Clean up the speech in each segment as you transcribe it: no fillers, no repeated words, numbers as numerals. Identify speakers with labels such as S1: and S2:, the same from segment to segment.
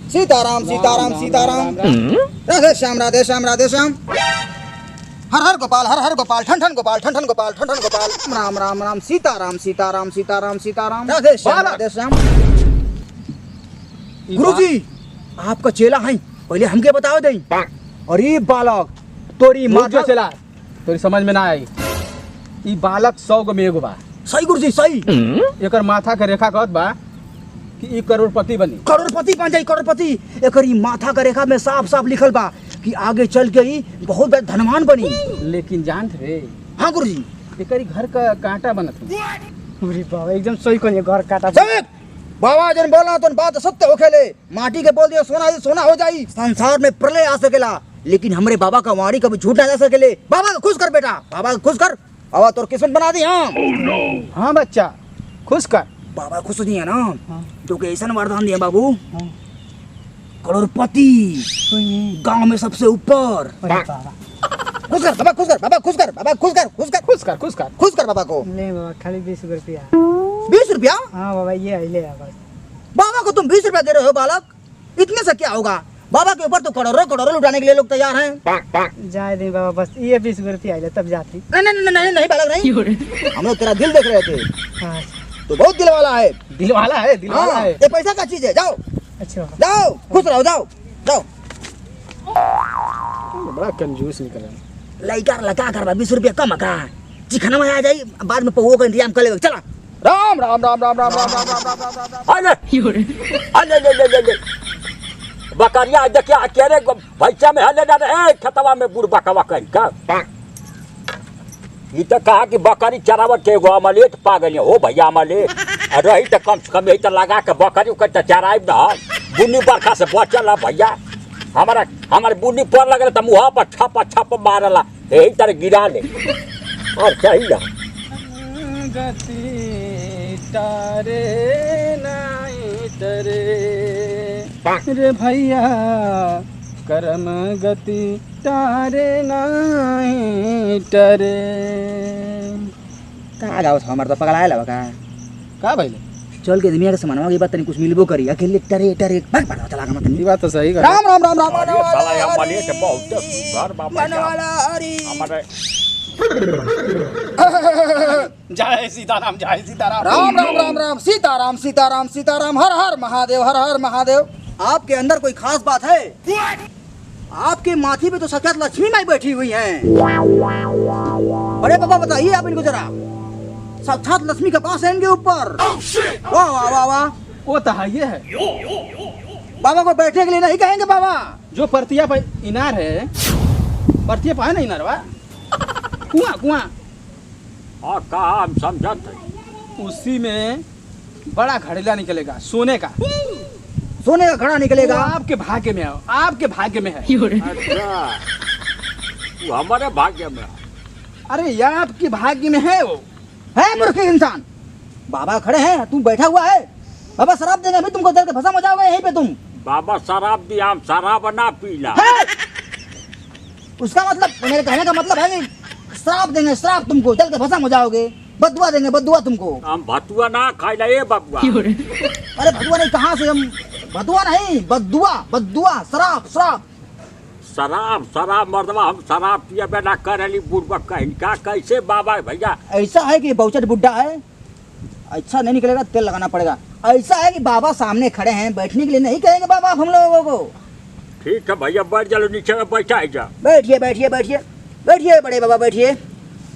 S1: सीताराम सीताराम सीताराम। राधे श्याम राधे श्याम राधे श्याम। हर हर गोपाल ठन ठन गोपाल ठन ठन गोपाल ठन ठन गोपाल। राम राम राम सीताराम सीताराम सीताराम सीताराम। राधे श्याम। गुरुजी आपका चेला है, पहले हमके बताओ दई। अरे बालक तोरी माथा
S2: चला तोरी समझ में ना आई। ई बालक 100 गो में एगो बा।
S1: सही गुरुजी सही।
S2: एकर माथा के रेखा कहत बा कि ई करोड़पति बनी।
S1: करोड़पति बन जाई करोड़पति। एकर ई माथा का रेखा में साफ साफ लिखल बा कि आगे चल के ही बहुत बड़ा धनवान बनी।
S2: लेकिन जानत रे।
S1: हाँ गुरुजी।
S2: एकर घर का कांटा बनत है।
S3: अरे बाबा एकदम सही कहनी, घर काटा।
S1: बाबा जन बोला तो बात सत्य हो खेले। माटी के बोल दिया सोना सोना हो जाई। संसार में प्रलय आ सकेला, लेकिन हमरे बाबा का वाणी कभी झूठ ना जा सकेले। बाबा को खुश कर बेटा, बाबा को खुश कर। बाबा तोर किस्मत बना दी। हाँ
S2: हाँ बच्चा खुश कर।
S1: बाबा खुश दिया ना। तो कैसा वरदान दिया बाबू? करोड़पति, गांव में सबसे ऊपर। खुश कर बाबा, खुश कर बाबा, खुश कर बाबा, खुश कर खुश कर खुश कर खुश कर खुश कर बाबा को।
S3: नहीं बाबा खाली 20 रुपया।
S1: 20 रुपया?
S3: हाँ बाबा ये ले बस।
S1: बाबा को तुम 20 रुपया दे रहे हो बालक? इतने से क्या होगा? बाबा के ऊपर तो करोड़ों करोड़ों लुटाने के लिए लोग तैयार हैं।
S3: जाए दे बाबा, बस ये 20 रुपया आइले तब जाती।
S1: नहीं नहीं नहीं नहीं बालक नहीं। हम लोग तेरा दिल देख रहे थे।
S3: हाँ
S1: तो बहुत दिल वाला है।
S2: दिल वाला है, दिल वाला है।
S1: ये पैसा का चीज है। जाओ
S3: अच्छा
S1: जाओ, खुश रहो, जाओ जाओ।
S2: बड़ा कंजूस निकला।
S1: लइका लगा कर 20 रुपया कम का चिकना में आ जाई, बाद में पहुओ का इंतजाम कर लेगा। चला राम राम राम राम राम राम राम राम।
S4: अरे बकरिया देखिए अकेले भैंसा में हले ना रहे खेतवा में बुढ़ बकवा कहीं का। ये तो कहा कि बकरी चरावट के एगो अमलेट पा गई हो भैया अमलेट। रही तो कम से कम यही तो लगा के बकरी को चराई न। बुन्नी बरखा से बचल भैया। हमारे बुन्नी पर लगे तो मुँह पर छप छप मारला, यही तरह गिरा ले और सही ना।
S2: तारे नाई तरे रे भैया करम गति तारे नाई तरे।
S1: कहाँ जाओ हमारे तो पगला है
S2: का भाई
S1: चल के दुनिया के सामान की बात नहीं कुछ मिलबो करी। अकेले टरे टरे भाग पड़ा चला का मतलब।
S2: ये बात तो सही कर।
S1: राम राम राम राम।
S4: साला ये अमलेट बहुत घर बाबा हमारे।
S2: जय सीताराम जय सीताराम।
S1: राम राम राम राम सीताराम सीताराम सीताराम। हर हर महादेव हर हर महादेव। आपके अंदर कोई खास बात है? आपके माथे पे तो साक्षात लक्ष्मी माई बैठी हुई हैं। बड़े बाबा बताइए आप इनको जरा। साक्षात लक्ष्मी के पास है इनके ऊपर। वाह वाह वाह वाह।
S2: वो तो है ये है।
S1: बाबा को बैठने के लिए नहीं कहेंगे बाबा?
S2: जो परतिया पे इनार है, परतिया पे है ना इनार वा कुआं कुआं।
S4: हाँ कहा हम समझते।
S2: उसी में बड़ा घड़ेला निकलेगा सोने का।
S1: सोने का घड़ा निकलेगा?
S2: आपके भाग्य में है, आपके भाग्य में है।
S4: अच्छा वो हमारे भाग्य में।
S2: अरे यार आपके भाग्य में है। वो
S1: है मूर्ख इंसान। बाबा खड़े हैं, तू बैठा हुआ है। बाबा शराब देंगे अभी तुमको, देकर भस्म हो जाओगे यहीं पे तुम।
S4: बाबा शराब दिया, हम शराब ना पीला।
S1: उसका मतलब मेरे कहने का मतलब है कि श्राप देंगे, श्राप तुमको, जल के भस्म हो जाओगे। बदुआ देंगे, बदुआ तुमको।
S4: हम भतुआ ना खाइला ये बबुआ।
S1: अरे भदुआ नहीं, कहाँ से हम? भदुआ नहीं, बदुआ बदुआ, श्राप श्राप।
S4: शराब शराब मर्दवा हम शराब पिए बिना करेली बुढ़बक कहीं का कैसे बाबा भैया।
S1: ऐसा है कि बहुचट बुड्ढा है, अच्छा नहीं निकलेगा, तेल लगाना पड़ेगा। ऐसा है कि बाबा सामने खड़े हैं, बैठने के लिए नहीं कहेंगे बाबा आप हम लोगों को।
S4: ठीक है भैया बैठ चलो, नीचे में बैठा जा।
S1: बैठिए बैठिए बैठिए बैठिए बड़े बाबा बैठिए।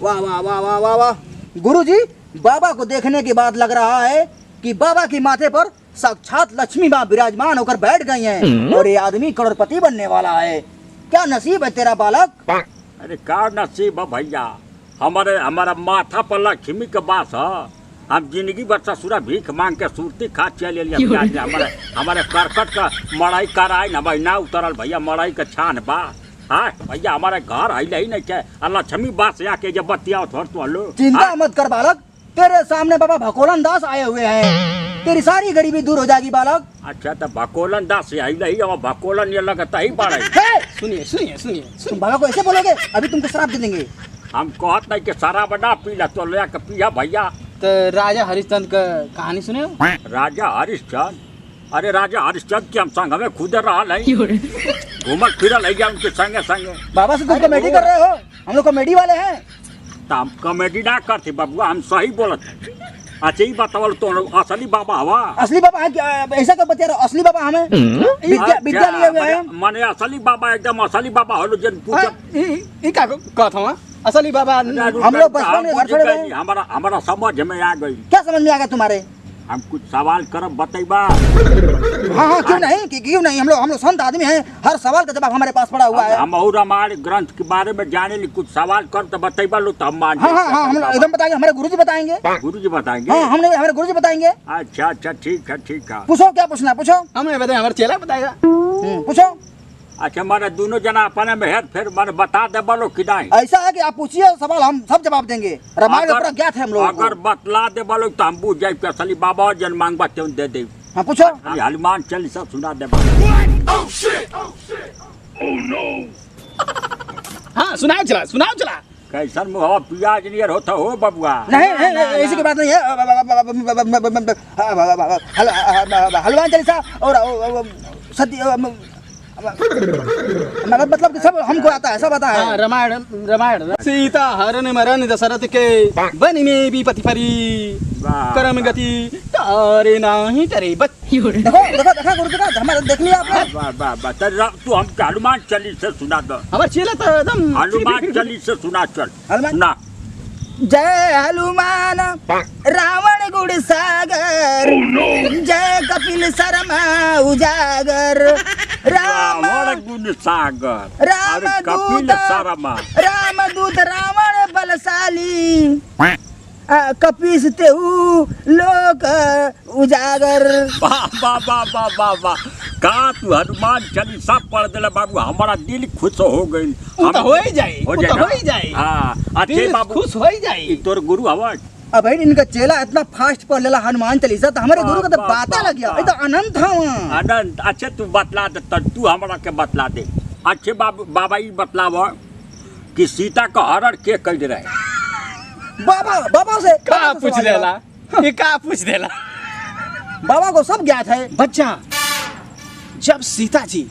S1: वाह वाह वाह वाह वाह वाह। गुरुजी बाबा को देखने के बाद लग रहा है कि बाबा के माथे पर साक्षात लक्ष्मी माँ विराजमान होकर बैठ गई हैं और ये आदमी करोड़पति बनने वाला है। क्या नसीब है तेरा बालक।
S4: अरे का नसीब है भैया। हमारा माथा पर लक्ष्मी के बास है। हम जिंदगी भर ससुरा भीख मांग के सुरती खा चले लिया। हमारे करकट का मड़ाई कराए न भाई ना उतरल भैया, मड़ाई का छान बा। हाँ भैया हमारे घर हिले ही नहीं है। लक्ष्मी बास आके जब बतिया तो लो।
S1: चिंता मत कर बालक, तेरे सामने बाबा भकोलन दास आए हुए हैं, तेरी सारी गरीबी दूर हो जाएगी बालक।
S4: अच्छा तो भकोलन दास हिले ही और भकोलन ये लगता ही पड़ा।
S2: सुनिए सुनिए सुनिए,
S1: तुम बाबा को ऐसे बोलोगे? अभी तुमको शराब दे देंगे।
S4: हम कहत नहीं कि शराब ना पीला तो ले के पिया भैया।
S2: तो राजा हरिश्चंद्र का कहानी सुने हो?
S4: राजा हरिश्चंद्र अरे राजा हरिश्चंद्र के हम संग हमें खुद रहा है घूमल फिरल है उनके संगे संगे।
S1: बाबा से तुम कॉमेडी कर रहे हो, हम लोग कॉमेडी वाले हैं।
S4: तो हम कॉमेडी ना करते बबुआ, हम सही बोलत है। अच्छा ही बतावल तो असली बाबा हवा।
S1: असली बाबा है क्या? ऐसा क्यों बता रहे हो? असली बाबा हमें विद्या लिए हुए हैं।
S4: माने असली बाबा एकदम असली बाबा हो जन पूछत
S2: ई का कहत हवा असली बाबा।
S1: हम लोग बचपन में घर छोड़ गए।
S4: हमारा समझ में आ गई।
S1: क्या समझ में आ गया तुम्हारे?
S4: हम कुछ सवाल करब बतैबा।
S1: हाँ क्यों नहीं, क्यों नहीं, हम लोग संत आदमी हैं, हर सवाल का जवाब हमारे पास पड़ा हुआ है।
S4: हम और रामायण ग्रंथ के बारे में जाने ली, कुछ सवाल कर तो बतैबा लो तो हम मान।
S1: हाँ हाँ हाँ, हम एकदम बताएंगे, हमारे गुरुजी बताएंगे।
S4: गुरुजी बताएंगे?
S1: हाँ हमने हमारे गुरुजी बताएंगे।
S4: अच्छा अच्छा ठीक है ठीक है।
S1: पूछो क्या पूछना है, पूछो।
S2: हमें बताए हमारे चेला बताएगा।
S1: पूछो।
S4: अच्छा माने दोनों जना अपने में हेर फेर माने बता दे बोलो कि नहीं?
S1: ऐसा है कि आप पूछिए सवाल, हम सब जवाब देंगे। रामायण का पूरा ज्ञात है हम लोग।
S4: अगर बतला दे बोलो तो हम पूछ जाए असली बाबा जन मांग बात दे दे।
S1: हाँ पूछो।
S4: हनुमान चालीसा सुना दे।
S2: हाँ सुनाओ चला।
S4: कैसन मुहवा प्याज नियर होता हो बबुआ?
S1: नहीं ऐसी की बात नहीं है। हनुमान चालीसा और सत्य मतलब कि सब हमको आता है, सब आता है।
S2: हाँ, रामायण सीता हरण मरण दशरथ के वन में विपत्ति परी कर्म गति तारे नाही करे बच।
S1: देखो गुरु जी हमारा देख लिया आपने।
S4: तू हम हनुमान चालीसा सुना दो।
S2: हमारे चेला तो एकदम
S4: हनुमान चालीसा सुना चल। सुना।
S1: जय हनुमान रावण गुड़ सागर, जय कपिल शर्मा उजागर,
S4: रावण गुण सागर, कपिल शर्मा,
S1: रामदूत रावण बलशाली, कपीस तेहू लोक उजागर।
S4: वाह वाह वाह वाह वाह वाह, का तू हनुमान चालीसा पढ़ दिला बाबू, हमारा दिल खुश हो गई।
S2: हम हो ही जाए।
S4: हाँ अच्छे बाबू
S2: खुश हो ही जाए।
S4: तोर गुरु हवा।
S1: अब भाई इनका चेला इतना फास्ट पढ़ लेला हनुमान चालीसा, तो हमारे गुरु का तो बाता लग गया। ये तो अनंत था वहाँ।
S4: अनंत। अच्छे तू बतला दे, तू हमरा के बतला दे। अच्छे बाबा ये बतलाव कि सीता का हरण के कर रहे?
S1: बाबा से
S2: का पूछ देला
S1: बाबा को सब ज्ञात है।
S2: बच्चा, जब सीता जी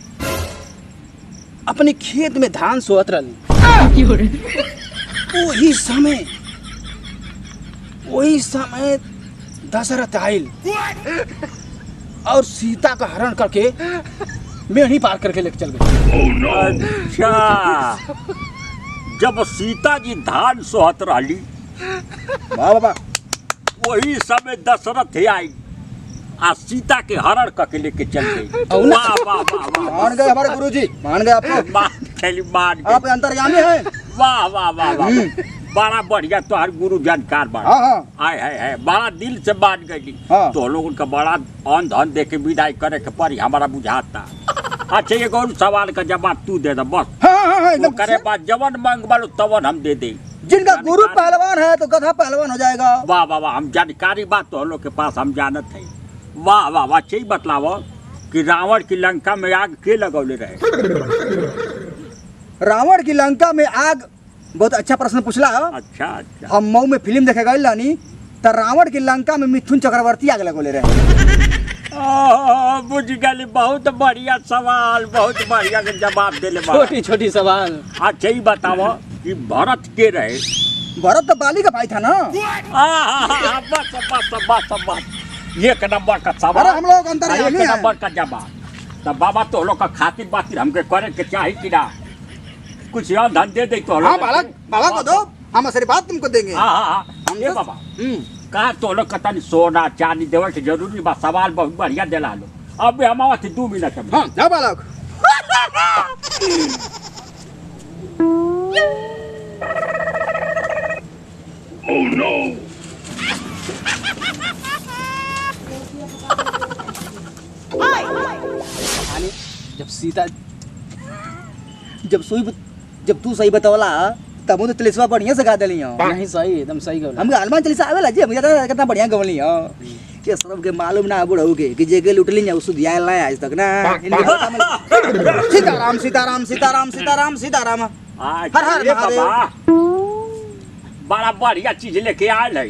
S2: अपने खेत में धान सोत रही, वही समय दशरथ आयल और सीता का हरण करके मेढ़ी पार करके लेके चल गए।
S4: अच्छा, जब सीता जी धान सोहत रही
S1: बाबा
S4: वही समय दशरथ आई आ सीता के हरण करके लेके चल गई। वाह वाह वाह वाह,
S1: मान गए हमारे गुरुजी, मान गए आपको।
S4: मान
S1: आप अंतर्यामी हैं।
S4: वाह वाह वाह वाह, बड़ा बढ़िया तोहर गुरु जानकार बा। आय है बड़ा दिल से मान गई। तो लोग उनका बड़ा अन धन दे के विदाई करे के पड़ी हमारा बुझाता। अच्छा ये कौन सवाल का जवाब तू दे दे बस।
S1: एकदम
S4: करे बात जवन मांग बालो तवन हम दे दे।
S1: जिनका गुरु पहलवान है तो गधा पहलवान हो जाएगा।
S4: वाह वाह वाह, हम जानकारी बात तो लोग के पास हम जानत है। वाह वाह वाह, सही बतलावो कि रावण की लंका में आग के लगौले रहे?
S1: रावण की लंका में आग, बहुत अच्छा प्रश्न पूछला।
S4: अच्छा अच्छा,
S1: हम मऊ में फिल्म देखे गए लानी तो रावण की लंका में मिथुन चक्रवर्ती आग लगौले रहे।
S4: बुझ गए, बहुत बढ़िया सवाल, बहुत बढ़िया के जवाब देले।
S2: छोटी छोटी सवाल।
S4: अच्छा ही बताओ कि भरत के रहे?
S1: भरत तो बाली का भाई था ना।
S4: बस बस बस बस, एक नंबर का सवाल।
S1: अरे हम लोग अंतर्यामी हैं।
S4: एक नंबर का जवाब। तो बाबा तो लोग का खातिर बातिर हमके करे के चाही कि ना? कुछ यार धन दे दे तो।
S1: हाँ बालक, बाबा को दो, हम आशीर्वाद तुमको देंगे।
S4: हाँ ये बाबा कहा तो लोग कतन सोना चांदी देवे के जरूरी बा। सवाल बहुत बढ़िया दिला लो। अब हम आवा 2 मिनट में।
S1: हाँ जा बालक।
S4: Oh no!
S1: जब तू सही बतौला तब तो तिलिस्वा बढ़िया से गा देली हो।
S2: नहीं सही, एकदम सही गौला।
S1: हम हनुमान चालीसा आवेला जी, हम कितना बढ़िया गवली हो कि सब के मालूम ना बुढ़ऊ के जे के लुटली ना उसु दिया ना आज तक ना। सीताराम सीताराम सीताराम सीताराम सीताराम, हर हर
S4: महादेव। बड़ा बढ़िया चीज लेके आयल है।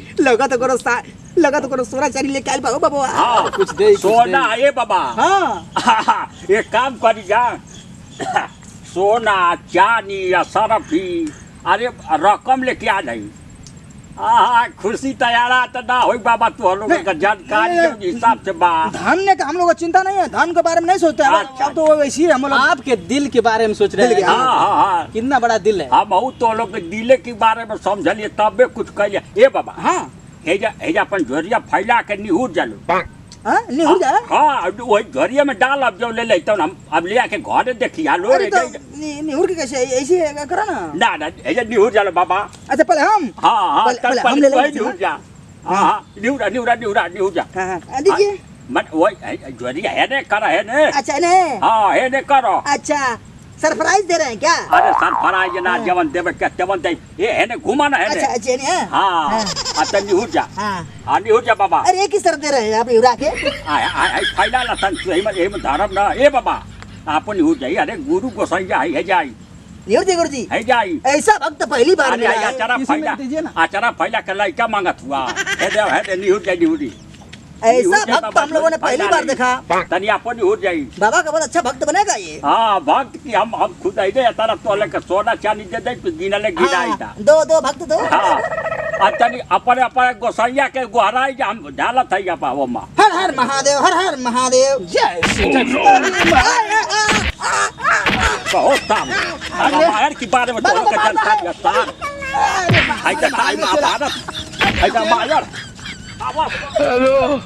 S1: लगा तो करो सोना चारी लेके आइल बाबू बाबू।
S4: हाँ
S2: कुछ दे
S4: सोना है बाबा।
S1: हाँ
S4: एक काम करी जा, सोना चांदी या सरफी अरे रकम लेके आ जाई। खुशी तैयारा तो ना हो बाबा, तू लोग का जानकारी के हिसाब से बा।
S1: धन का हम लोग को चिंता नहीं है, धन के बारे में नहीं सोचते हैं।
S4: अच्छा।
S1: अब तो वैसे ही हम लोग
S2: आपके दिल के बारे में सोच रहे
S1: दिल के,
S2: हैं।
S4: हाँ हाँ हाँ
S2: कितना बड़ा दिल है।
S4: हम तो लोग के दिले के बारे में समझलिए तबे कुछ कहिए। ए बाबा
S1: हाँ
S4: हेजा अपन झोरिया फैला के निहुर जालू।
S1: हाँ नहीं हो जाए।
S4: हाँ वही झोरिया में डाल, अब जो ले लेते हम अब ले आके घर देखी आलो।
S1: अरे तो निहुर के कैसे ऐसे करो ना।
S4: ना हेजा निहुर जालो बाबा।
S1: अच्छा पहले हम
S4: हाँ हाँ
S1: पहले हम ले लेंगे।
S4: निहुर जा। हाँ हाँ निहुरा निहुरा निहुरा निहुर जा।
S1: हाँ हाँ दीजिए।
S4: मत वही झोरिया है ने करा है ने।
S1: अच्छा नहीं।
S4: हाँ है ने करो।
S1: अच्छा सरप्राइज दे रहे हैं क्या?
S4: अरे सर फराज ना जवन देवे क्या जवन दे ये है ने घुमा ना है ने।
S1: अच्छा अच्छा नहीं है।
S4: हाँ अच्छा निहुर जा।
S1: हाँ
S4: हाँ निहुर जा बाबा।
S1: अरे किस तरह दे रहे हैं आप निहुरा के?
S4: आय फैला ला तन यही में धरम ना। ए बाबा आपन निहुर जाई। अरे गुरु गोसाई है जाई
S1: निहुर जी गुरु जी
S4: है जाई।
S1: ऐसा भक्त पहली बार
S4: अरे
S1: मिला है।
S4: आचारा
S2: किसी में
S4: फैला
S2: दीजिए ना।
S4: आचारा फैला के लइका मांगत हुआ। है दे निहुर जाई निहुरी।
S1: ऐसा भक्त हम लोगों ने पहली बार देखा।
S4: तनी आपन निहुर जाई।
S1: बाबा का बहुत अच्छा भक्त बनेगा ये।
S4: हाँ भक्त की हम खुद आई दे तारा तोले के सोना चांदी दे दे तो गिना ले गिनाई
S1: हाँ,
S4: था।
S1: दो भक्त दो।
S4: हाँ तनी अपने अपने गोसाइया के गोहराई जा हम डालत है आपा वो मां।
S1: हर हर महादेव हर हर महादेव।
S2: जय श्री
S4: बहुत काम रामायण के बारे में तो के जानकारी है सार। है तो टाइम महाभारत है रामायण।
S2: हेलो।